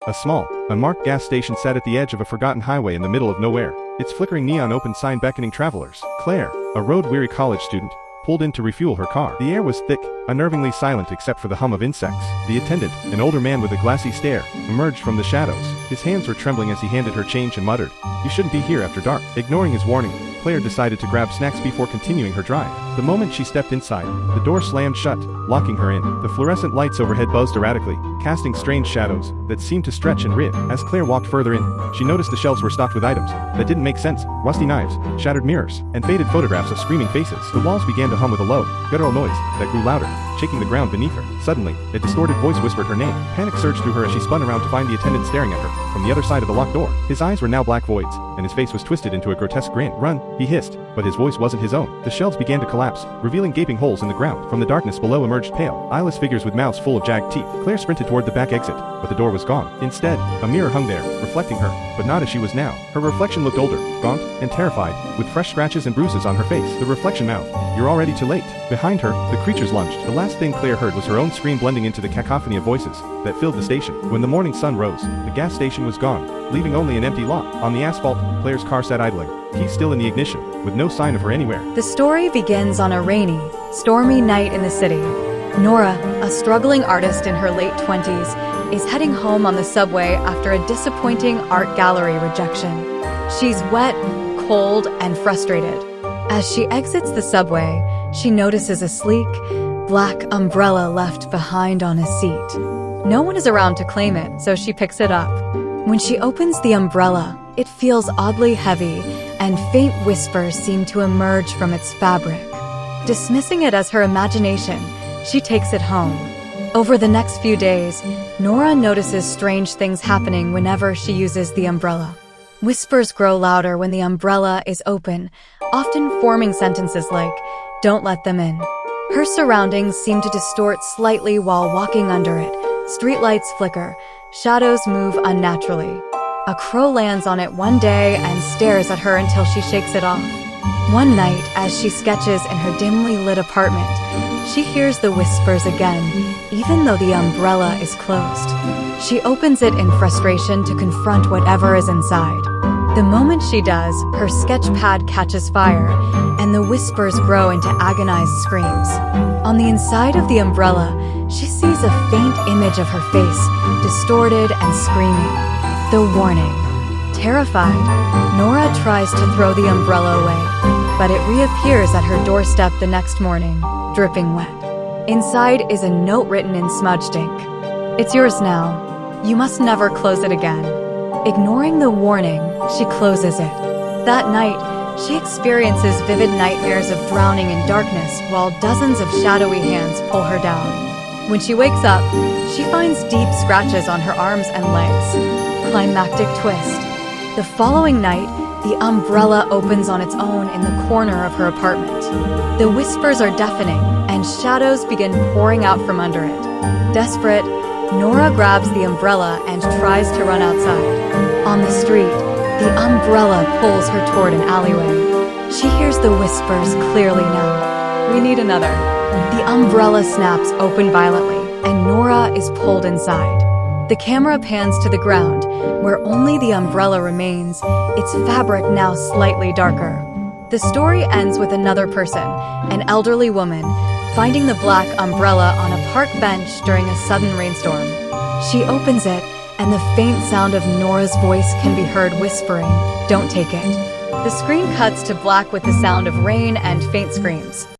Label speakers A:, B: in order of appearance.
A: A small, unmarked gas station sat at the edge of a forgotten highway in the middle of nowhere. Its flickering neon open sign beckoning travelers. Claire, a road-weary college student, pulled in to refuel her car. The air was thick, unnervingly silent except for the hum of insects. The attendant, an older man with a glassy stare, emerged from the shadows. His hands were trembling as he handed her change and muttered, "You shouldn't be here after dark." Ignoring his warning, Claire decided to grab snacks before continuing her drive. The moment she stepped inside, the door slammed shut, locking her in. The fluorescent lights overhead buzzed erratically, casting strange shadows that seemed to stretch and writhe. As Claire walked further in, she noticed the shelves were stocked with items that didn't make sense: rusty knives, shattered mirrors, and faded photographs of screaming faces. The walls began to hum with a low, guttural noise that grew louder, shaking the ground beneath her. Suddenly, a distorted voice whispered her name. Panic surged through her as she spun around to find the attendant staring at her from the other side of the locked door. His eyes were now black voids, and his face was twisted into a grotesque grin. "Run," he hissed, but his voice wasn't his own. The shelves began to collapse, revealing gaping holes in the ground. From the darkness below emerged pale, eyeless figures with mouths full of jagged teeth. Claire sprinted toward the back exit, but the door was gone. Instead, a mirror hung there, reflecting her, but not as she was now. Her reflection looked older, gaunt, and terrified, with fresh scratches and bruises on her face. The reflection mouthed, "You're already too late." Behind her, the creatures lunged. The last thing Claire heard was her own scream blending into the cacophony of voices that filled the station. When the morning sun rose, the gas station was gone, leaving only an empty lot. On the asphalt, Claire's car sat idling, keys still in the ignition, with no sign of her anywhere.
B: The story begins on a rainy, stormy night in the city. Nora, a struggling artist in her late 20s, is heading home on the subway after a disappointing art gallery rejection. She's wet, cold, and frustrated. As she exits the subway, she notices a sleek, black umbrella left behind on a seat. No one is around to claim it, so she picks it up. When she opens the umbrella, it feels oddly heavy, and faint whispers seem to emerge from its fabric. Dismissing it as her imagination, she takes it home. Over the next few days, Nora notices strange things happening whenever she uses the umbrella. Whispers grow louder when the umbrella is open, often forming sentences like, "Don't let them in." Her surroundings seem to distort slightly while walking under it. Streetlights flicker, shadows move unnaturally. A crow lands on it one day and stares at her until she shakes it off. One night, as she sketches in her dimly lit apartment, she hears the whispers again, even though the umbrella is closed. She opens it in frustration to confront whatever is inside. The moment she does, her sketch pad catches fire, and the whispers grow into agonized screams. On the inside of the umbrella, she sees a faint image of her face, distorted and screaming. The warning. Terrified, Nora tries to throw the umbrella away, but it reappears at her doorstep the next morning, dripping wet. Inside is a note written in smudged ink. "It's yours now. You must never close it again." Ignoring the warning, she closes it. That night, she experiences vivid nightmares of drowning in darkness while dozens of shadowy hands pull her down. When she wakes up, she finds deep scratches on her arms and legs. Climactic twist. The following night, the umbrella opens on its own in the corner of her apartment. The whispers are deafening, and shadows begin pouring out from under it. Desperate, Nora grabs the umbrella and tries to run outside. On the street, the umbrella pulls her toward an alleyway. She hears the whispers clearly now. "We need another." The umbrella snaps open violently, and Nora is pulled inside. The camera pans to the ground, where only the umbrella remains, its fabric now slightly darker. The story ends with another person, an elderly woman, finding the black umbrella on a park bench during a sudden rainstorm. She opens it, and the faint sound of Nora's voice can be heard whispering, "Don't take it." The screen cuts to black with the sound of rain and faint screams.